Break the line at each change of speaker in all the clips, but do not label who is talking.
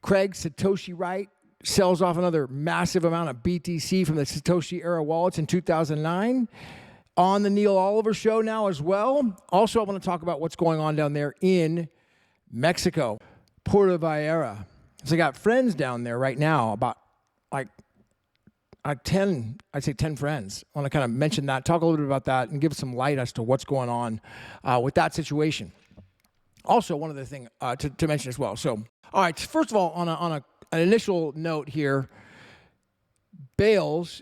Craig Satoshi Wright sells off another massive amount of BTC from the Satoshi era wallets in 2009. On the Neil Oliver show now as well. Also, I want to talk about what's going on down there in Mexico, Puerto Vallarta. So I got friends down there right now, about like 10, I'd say 10 friends. I want to kind of mention that, talk a little bit about that, and give some light as to what's going on with that situation. Also, one other thing to mention as well. So, all right, first of all, on an initial note here, Bales,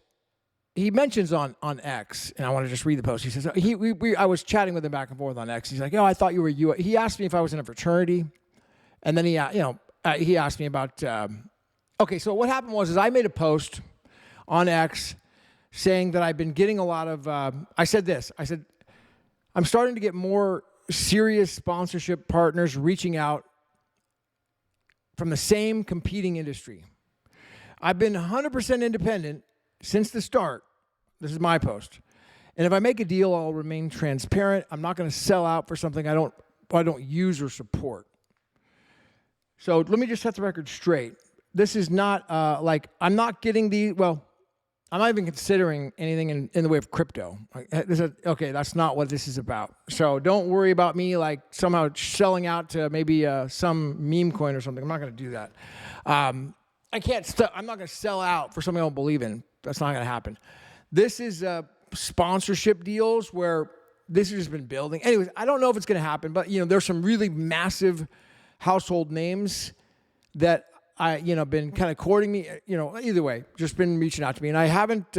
he mentions on X, and I want to just read the post. He says, I was chatting with him back and forth on X. He's like, oh, I thought you were He asked me if I was in a fraternity, and then he asked me about, okay, so what happened was I made a post on X saying that I've been getting a lot of, I said, I'm starting to get more serious sponsorship partners reaching out from the same competing industry. I've been 100% independent since the start. This is my post. And if I make a deal, I'll remain transparent. I'm not going to sell out for something I don't use or support. So let me just set the record straight. This is not I'm not getting I'm not even considering anything in the way of crypto. Okay, that's not what this is about. So don't worry about me like somehow selling out to maybe some meme coin or something. I'm not going to do that. I'm not going to sell out for something I don't believe in. That's not going to happen. This is sponsorship deals where this has just been building. Anyways, I don't know if it's going to happen, but there's some really massive household names that been kind of courting me, either way, just been reaching out to me. And I haven't,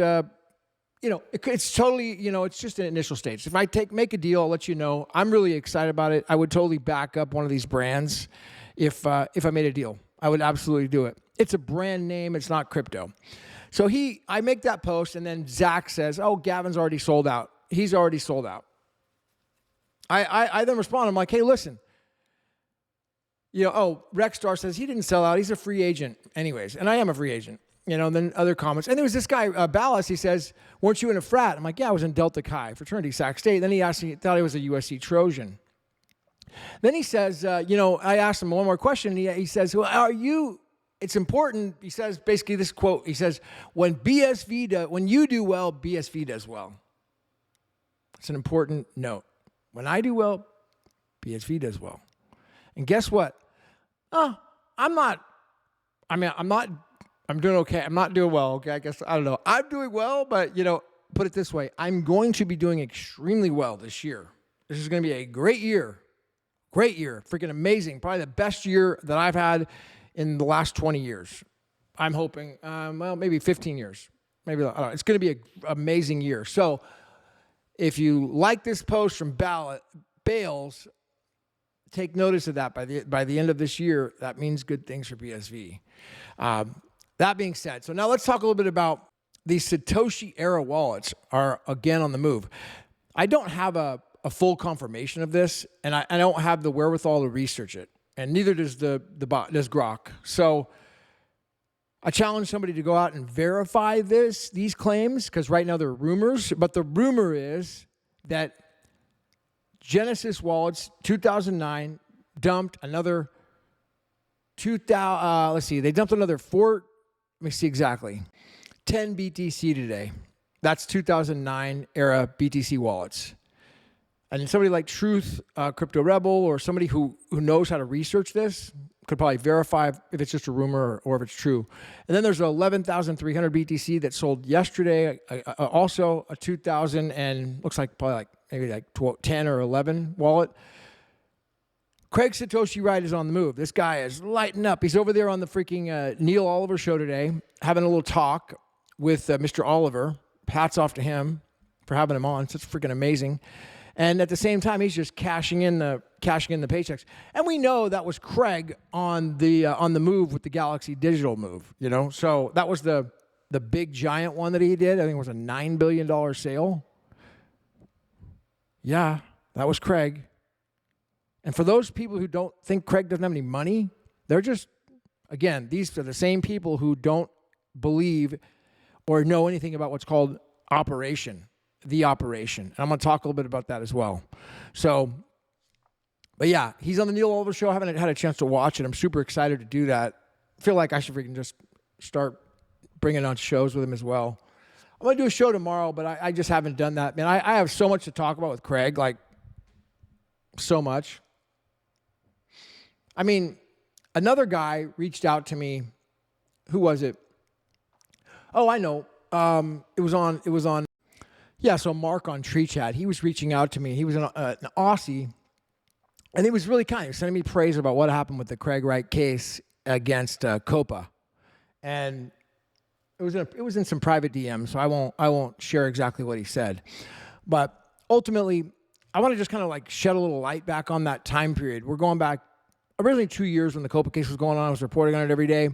it's totally, it's just an initial stage. If I make a deal, I'll let you know. I'm really excited about it. I would totally back up one of these brands if I made a deal. I would absolutely do it. It's a brand name. It's not crypto. So I make that post, and then Zach says, oh, Gavin's already sold out. He's already sold out. I then respond. I'm like, hey, listen. Rexstar says he didn't sell out. He's a free agent anyways. And I am a free agent. Then other comments. And there was this guy, Ballas, he says, weren't you in a frat? I'm like, yeah, I was in Delta Chi, fraternity, Sac State. Then he asked me, thought he was a USC Trojan. Then he says, I asked him one more question. And he says, well, are you... It's important, he says, basically this quote, he says, when you do well, BSV does well. It's an important note. When I do well, BSV does well. And guess what? I'm doing okay. I'm not doing well, okay? I guess, I don't know. I'm doing well, but, put it this way. I'm going to be doing extremely well this year. This is going to be a great year. Great year. Freaking amazing. Probably the best year that I've had in the last 20 years. I'm hoping, maybe 15 years. Maybe, I don't know. It's going to be an amazing year. So if you like this post from Bales, take notice of that. By the end of this year, that means good things for BSV. That being said, so now let's talk a little bit about these Satoshi era wallets are again on the move. I don't have a full confirmation of this, and I don't have the wherewithal to research it. And neither does does Grok. So I challenge somebody to go out and verify these claims, because right now they're rumors. But the rumor is that Genesis Wallets 2009 dumped another 2,000. They dumped another 4. Let me see exactly. 10 BTC today. That's 2009 era BTC wallets. And somebody like Truth, Cryptorebel, or somebody who knows how to research this could probably verify if it's just a rumor or if it's true. And then there's 11,300 BTC that sold yesterday. Also a 2,000 and looks like probably maybe 10 or 11 wallet. Craig Satoshi Wright is on the move. This guy is lighting up. He's over there on the freaking Neil Oliver show today, having a little talk with Mr. Oliver. Hats off to him for having him on. It's freaking amazing. And at the same time, he's just cashing in the paychecks. And we know that was Craig on the move with the Galaxy Digital move, So that was the big giant one that he did. I think it was a $9 billion sale. Yeah, that was Craig. And for those people who don't think Craig doesn't have any money, they're just, again, these are the same people who don't believe or know anything about what's called the operation. And I'm going to talk a little bit about that as well. So, but yeah, he's on the Neil Oliver show. I haven't had a chance to watch it. I'm super excited to do that. feel like I should freaking just start bringing on shows with him as well. I'm going to do a show tomorrow, but I just haven't done that. Man, I have so much to talk about with Craig, like so much. I mean, another guy reached out to me. Who was it? Oh, I know. It was on. Yeah, so Mark on Tree Chat, he was reaching out to me. He was an Aussie, and he was really kind. He was sending me praise about what happened with the Craig Wright case against Copa, and it was in some private DMs, so I won't share exactly what he said, but ultimately, I want to just kind of like shed a little light back on that time period. We're going back originally 2 years when the Copa case was going on. I was reporting on it every day,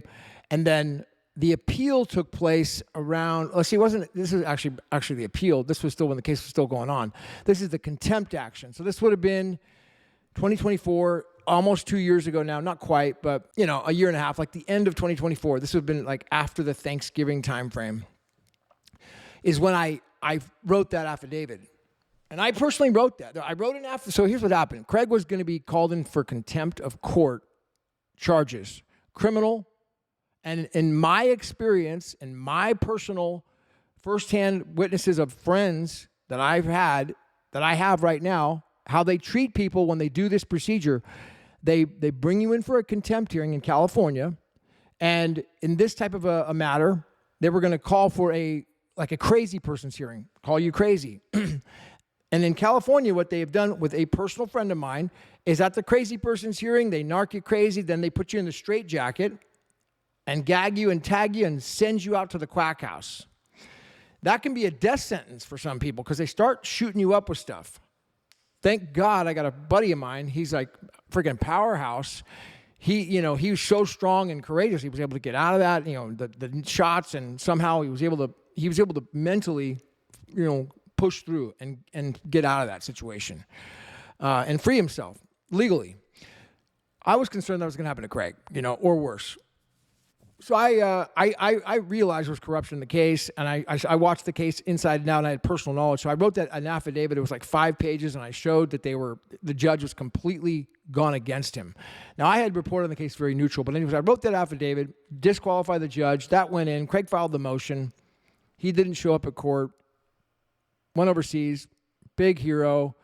and then the appeal took place around, this is actually the appeal. This was still when the case was still going on. This is the contempt action. So this would have been 2024, almost 2 years ago now, not quite, but a year and a half, like the end of 2024. This would have been like after the Thanksgiving time frame is when I wrote that affidavit. And I personally wrote that. I wrote an affidavit. So here's what happened. Craig was going to be called in for contempt of court charges, criminal. And in my experience, and my personal firsthand witnesses of friends that I have right now, how they treat people when they do this procedure, they bring you in for a contempt hearing in California, and in this type of a matter, they were going to call for a crazy person's hearing, call you crazy. And in California, what they have done with a personal friend of mine is at the crazy person's hearing, they narc you crazy, then they put you in the straitjacket and gag you and tag you and send you out to the quack house. That can be a death sentence for some people because they start shooting you up with stuff. Thank God I got a buddy of mine. He's like freaking powerhouse. He was so strong and courageous. He was able to get out of that, the shots, and somehow he was able to mentally, push through and get out of that situation and free himself legally. I was concerned that was going to happen to Craig, or worse. So I realized there was corruption in the case, and I watched the case inside and out, and I had personal knowledge. So I wrote an affidavit. It was like 5 pages, and I showed that the judge was completely gone against him. Now, I had reported on the case very neutral, but anyways, I wrote that affidavit, disqualified the judge. That went in. Craig filed the motion. He didn't show up at court. Went overseas. Big hero.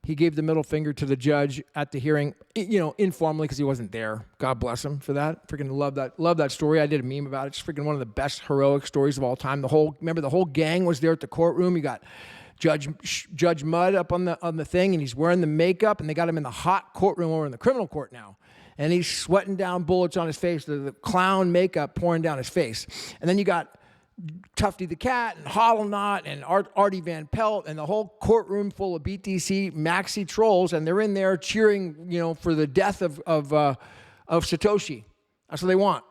He gave the middle finger to the judge at the hearing, informally because he wasn't there. God bless him for that. Freaking love that story. I did a meme about it. It's freaking one of the best heroic stories of all time. Remember the whole gang was there at the courtroom. You got Judge Mudd up on the thing, and he's wearing the makeup, and they got him in the hot courtroom over in the criminal court now. And he's sweating down bullets on his face, the clown makeup pouring down his face. And then you got Tufty the Cat and Hollow Knot and Artie Van Pelt and the whole courtroom full of BTC maxi trolls, and they're in there cheering, for the death of Satoshi. That's what they want.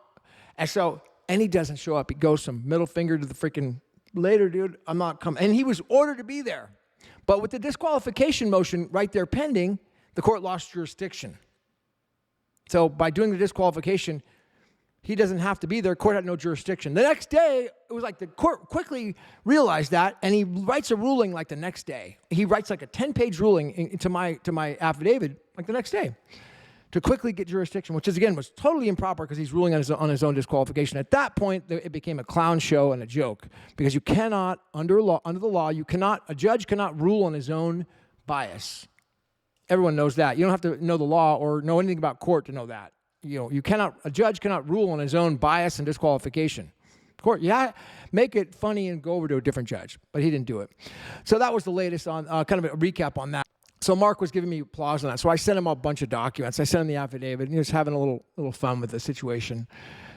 And he doesn't show up. He goes some middle finger to the freaking later, dude. I'm not coming. And he was ordered to be there, but with the disqualification motion right there pending, the court lost jurisdiction. So by doing the disqualification, he doesn't have to be there. Court had no jurisdiction. The next day, it was like the court quickly realized that, and he writes a ruling like the next day. He writes like a 10-page ruling to my affidavit like the next day to quickly get jurisdiction, which was totally improper because he's ruling on his own disqualification. At that point, it became a clown show and a joke because you cannot, under the law, a judge cannot rule on his own bias. Everyone knows that. You don't have to know the law or know anything about court to know that. A judge cannot rule on his own bias and disqualification. Court, make it funny and go over to a different judge, but he didn't do it. So that was the latest on kind of a recap on that. So Mark was giving me applause on that. So I sent him a bunch of documents. I sent him the affidavit, and he was having a little fun with the situation.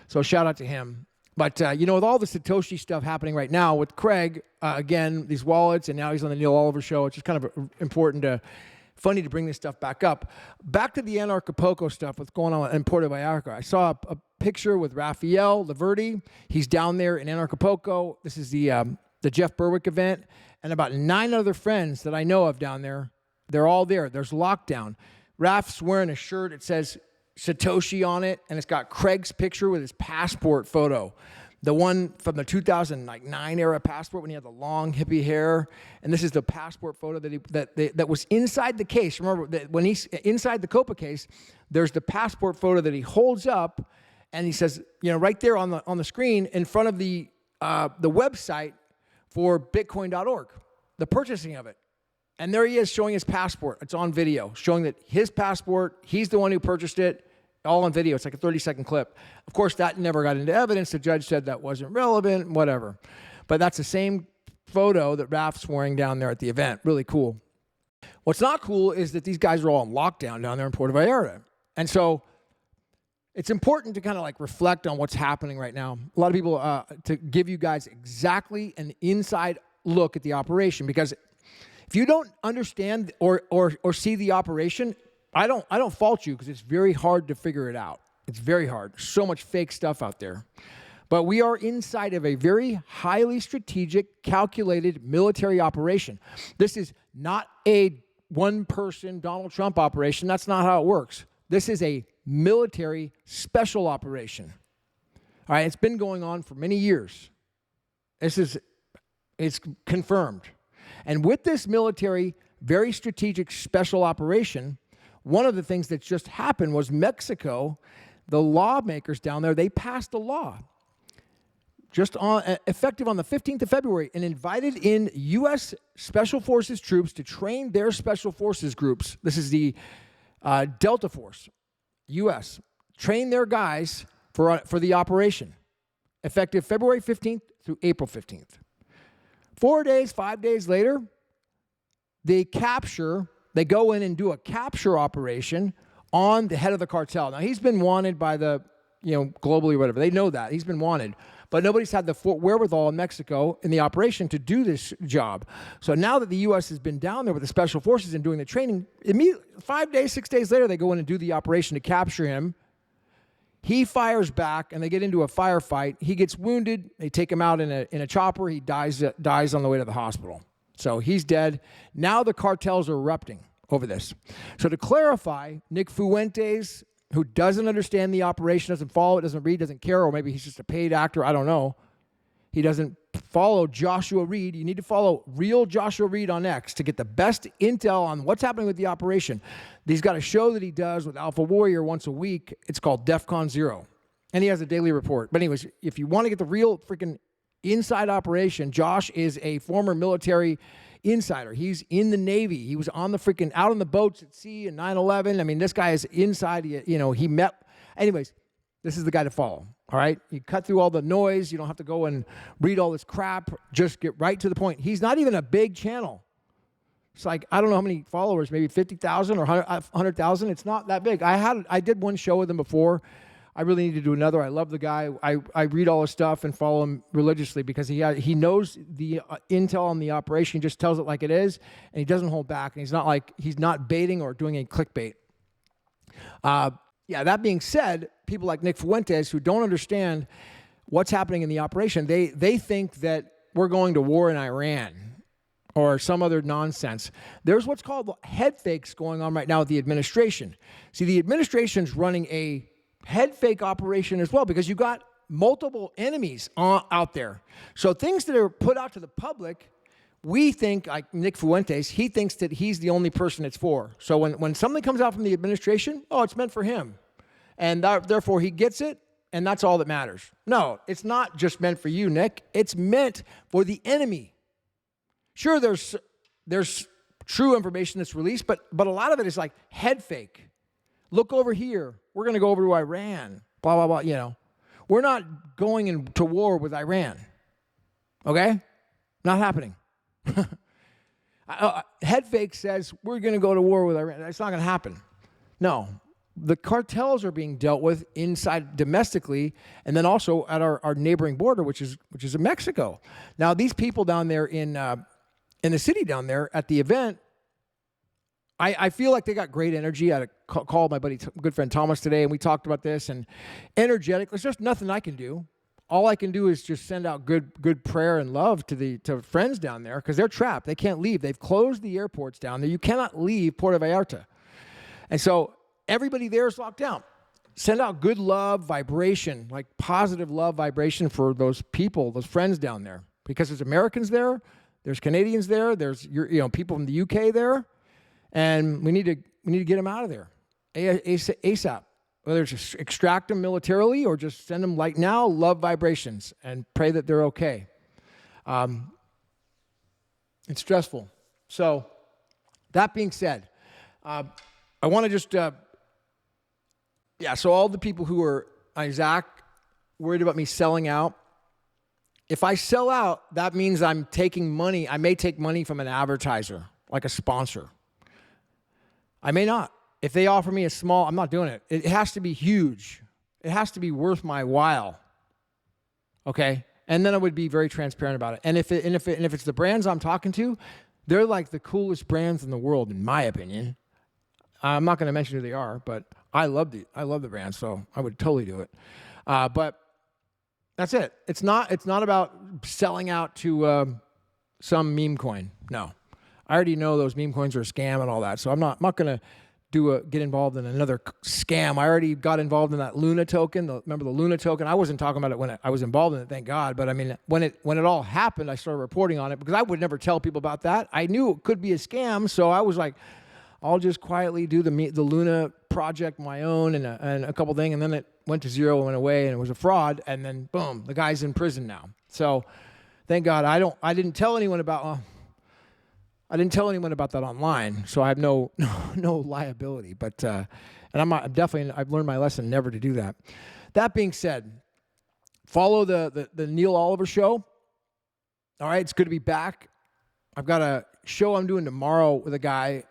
So shout out to him. But, with all the Satoshi stuff happening right now with Craig, again, these wallets, and now he's on the Neil Oliver show, it's just kind of funny to bring this stuff back up. Back to the Anarchapulco stuff, what's going on in Puerto Vallarta. I saw a picture with Raphael Laverty. He's down there in Anarchapulco. This is the Jeff Berwick event. And about 9 other friends that I know of down there, they're all there. There's lockdown. Raph's wearing a shirt. It says Satoshi on it, and it's got Craig's picture with his passport photo. The one from the 2009 era passport when he had the long hippie hair, and this is the passport photo that was inside the case. Remember that when he's inside the Copa case, there's the passport photo that he holds up, And he says, right there on the screen in front of the website for Bitcoin.org, the purchasing of it. And there he is showing his passport. It's on video, showing that his passport, he's the one who purchased it, all on video. It's like a 30-second clip. Of course, that never got into evidence. The judge said that wasn't relevant, whatever. But that's the same photo that Raf's wearing down there at the event. Really cool. What's not cool is that these guys are all on lockdown down there in Puerto Vallarta. And so it's important to kind of like reflect on what's happening right now. A lot of people, to give you guys exactly an inside look at the operation, because if you don't understand or see the operation, I don't fault you, because it's very hard to figure it out. It's very hard. So much fake stuff out there. But we are inside of a very highly strategic, calculated military operation. This is not a one-person Donald Trump operation. That's not how it works. This is a military special operation. All right, it's been going on for many years. It's confirmed. And with this military, very strategic special operation, one of the things that just happened was Mexico, the lawmakers down there, they passed a law just effective on the 15th of February, and invited in U.S. Special Forces troops to train their Special Forces groups. This is the Delta Force, U.S. Train their guys for the operation, effective February 15th through April 15th. 5 days later, they go in and do a capture operation on the head of the cartel. Now, he's been wanted by the, globally or whatever. They know that. He's been wanted. But nobody's had the wherewithal in Mexico in the operation to do this job. So now that the U.S. has been down there with the Special Forces and doing the training, 6 days later, they go in and do the operation to capture him. He fires back, and they get into a firefight. He gets wounded. They take him out in a chopper. He dies on the way to the hospital. So he's dead. Now the cartels are erupting over this. So to clarify, Nick Fuentes, who doesn't understand the operation, doesn't follow it, doesn't read, doesn't care, or maybe he's just a paid actor, I don't know. He doesn't follow Joshua Reed. You need to follow real Joshua Reed on X to get the best intel on what's happening with the operation. He's got a show that he does with Alpha Warrior once a week. It's called DEFCON 0. And he has a daily report. But anyways, if you want to get the real freaking inside operation, Josh is a former military insider. He's in the Navy. He was on the freaking out on the boats at sea in 9/11. I mean, this guy is inside. He met. Anyways, this is the guy to follow. All right, you cut through all the noise. You don't have to go and read all this crap. Just get right to the point. He's not even a big channel. It's like, I don't know how many followers, maybe 50,000 or 100,000. It's not that big. I did one show with him before. I really need to do another. I love the guy. I read all his stuff and follow him religiously because he knows the intel on the operation. He just tells it like it is, and he doesn't hold back. And he's not baiting or doing a clickbait. That being said, people like Nick Fuentes who don't understand what's happening in the operation, they think that we're going to war in Iran or some other nonsense. There's what's called head fakes going on right now with the administration. See, the administration's running a head fake operation as well because you got multiple enemies out there. So things that are put out to the public, we think, like Nick Fuentes, he thinks that he's the only person it's for. So when something comes out from the administration, it's meant for him. And therefore he gets it, and that's all that matters. No, it's not just meant for you, Nick. It's meant for the enemy. Sure, there's true information that's released, but a lot of it is like head fake. Look over here. We're going to go over to Iran. Blah, blah, blah, We're not going into war with Iran. Okay? Not happening. Head fake says we're going to go to war with Iran. It's not going to happen. No. The cartels are being dealt with inside domestically and then also at our neighboring border, which is in Mexico. Now, these people down there in the city down there at the event, I feel like they got great energy. I had a call with my buddy, good friend Thomas today, and we talked about this. And energetic, there's just nothing I can do. All I can do is just send out good prayer and love to friends down there because they're trapped. They can't leave. They've closed the airports down there. You cannot leave Puerto Vallarta. And so everybody there is locked down. Send out good love, vibration, like positive love vibration for those people, those friends down there. Because there's Americans there, there's Canadians there, there's people from the UK there. And we need to get them out of there ASAP. Whether it's just extract them militarily or just send them like now, love vibrations, and pray that they're okay. It's stressful. So that being said, I want to just, so all the people who are, Zach, worried about me selling out, if I sell out, that means I'm taking money. I may take money from an advertiser, like a sponsor. I may not. If they offer me a small, I'm not doing it. It has to be huge. It has to be worth my while. Okay? And then I would be very transparent about it. And if it's the brands I'm talking to, they're like the coolest brands in the world, in my opinion. I'm not going to mention who they are, but I love the brand, so I would totally do it. But that's it. It's not about selling out to some meme coin. No, I already know those meme coins are a scam and all that. So I'm not going to get involved in another scam. I already got involved in that Luna token. Remember the Luna token? I wasn't talking about it when I was involved in it, thank God. But I mean, when it all happened, I started reporting on it because I would never tell people about that. I knew it could be a scam, so I was like, I'll just quietly do the Luna project my own and a couple things, and then it went to zero and went away, and it was a fraud, and then boom, the guy's in prison now. So thank God I didn't tell anyone about that online, so I have no liability. But and I've learned my lesson never to do that. That being said, follow the Neil Oliver show. All right, it's good to be back. I've got a show I'm doing tomorrow with a guy.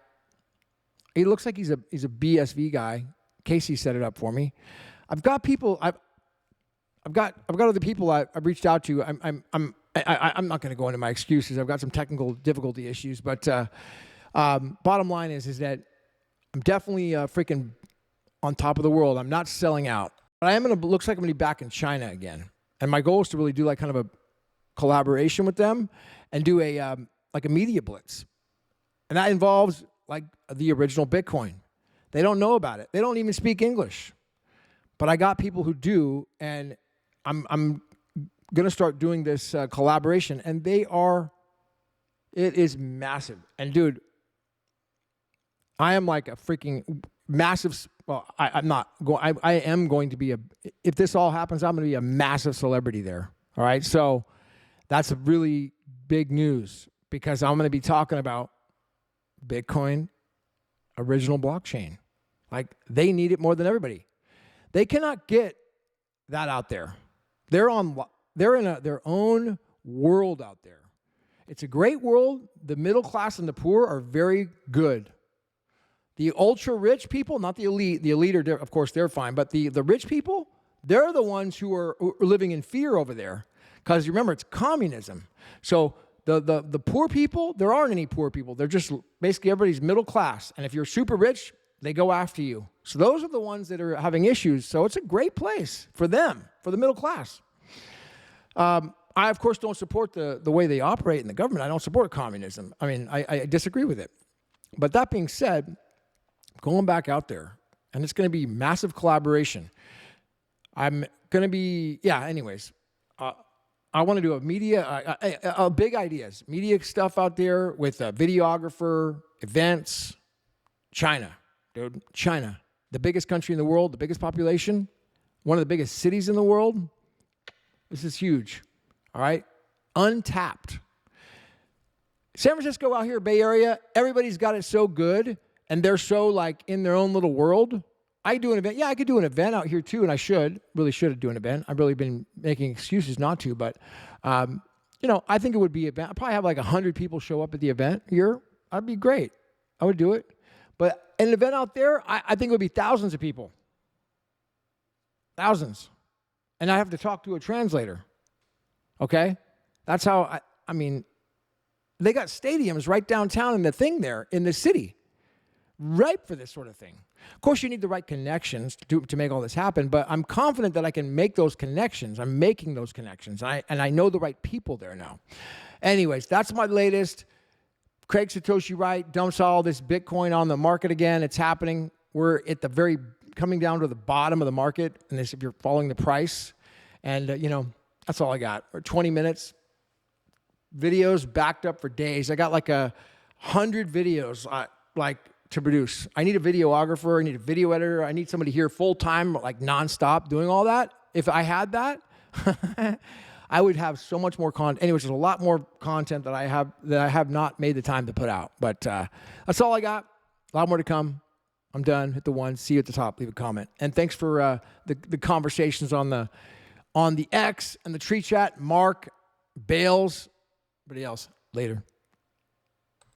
He looks like he's a BSV guy. Casey set it up for me. I've got people. I've got other people I've reached out to. I'm not going to go into my excuses. I've got some technical difficulty issues, but bottom line is that I'm definitely freaking on top of the world. I'm not selling out, but looks like I'm going to be back in China again. And my goal is to really do like kind of a collaboration with them and do a media blitz, and that involves like the original Bitcoin. They don't know about it. They don't even speak English. But I got people who do, and I'm going to start doing this collaboration, and it is massive. And dude, I am like a freaking massive, well, I am going to be if this all happens, I'm going to be a massive celebrity there. All right. So that's a really big news because I'm going to be talking about Bitcoin original blockchain. Like they need it more than everybody. They cannot get that out there. They're in their own world out there. It's a great world. The middle class and the poor are very good. The ultra rich people, not the elite. The elite are, of course, they're fine. But the rich people, they're the ones who are living in fear over there. Because remember, it's communism. So the poor people, there aren't any poor people. They're just basically everybody's middle class. And if you're super rich, they go after you. So those are the ones that are having issues. So it's a great place for them, for the middle class. I, of course, don't support the way they operate in the government. I don't support communism. I mean, I disagree with it. But that being said, going back out there, and it's going to be massive collaboration. I'm going to be, anyways. I want to do a media, big ideas, media stuff out there with a videographer, events. China, dude, China, the biggest country in the world, the biggest population, one of the biggest cities in the world. This is huge, all right? Untapped. San Francisco out here, Bay Area, everybody's got it so good, and they're so like in their own little world. I do an event. Yeah, I could do an event out here too, and I really should do an event. I've really been making excuses not to, but, I think it would be an event. I'd probably have like 100 people show up at the event here. That'd be great. I would do it. But an event out there, I think it would be thousands of people. Thousands. And I have to talk to a translator. Okay? That's how, they got stadiums right downtown in the thing there, in the city. Ripe for this sort of thing. Of course, you need the right connections to make all this happen, but I'm confident that I can make those connections. I'm making those connections, and I know the right people there now. Anyways, that's my latest. Craig Satoshi Wright dumps all this Bitcoin on the market again. It's happening. We're at the coming down to the bottom of the market, and if you're following the price. And, that's all I got. 20 minutes. Videos backed up for days. I got like 100 videos, to produce. I need a videographer. I need a video editor. I need somebody here full time, like nonstop, doing all that. If I had that, I would have so much more content. Anyways, there's a lot more content that I have not made the time to put out. But that's all I got. A lot more to come. I'm done. Hit the one. See you at the top. Leave a comment. And thanks for the conversations on the X and the tree chat. Mark, Bales, everybody else. Later.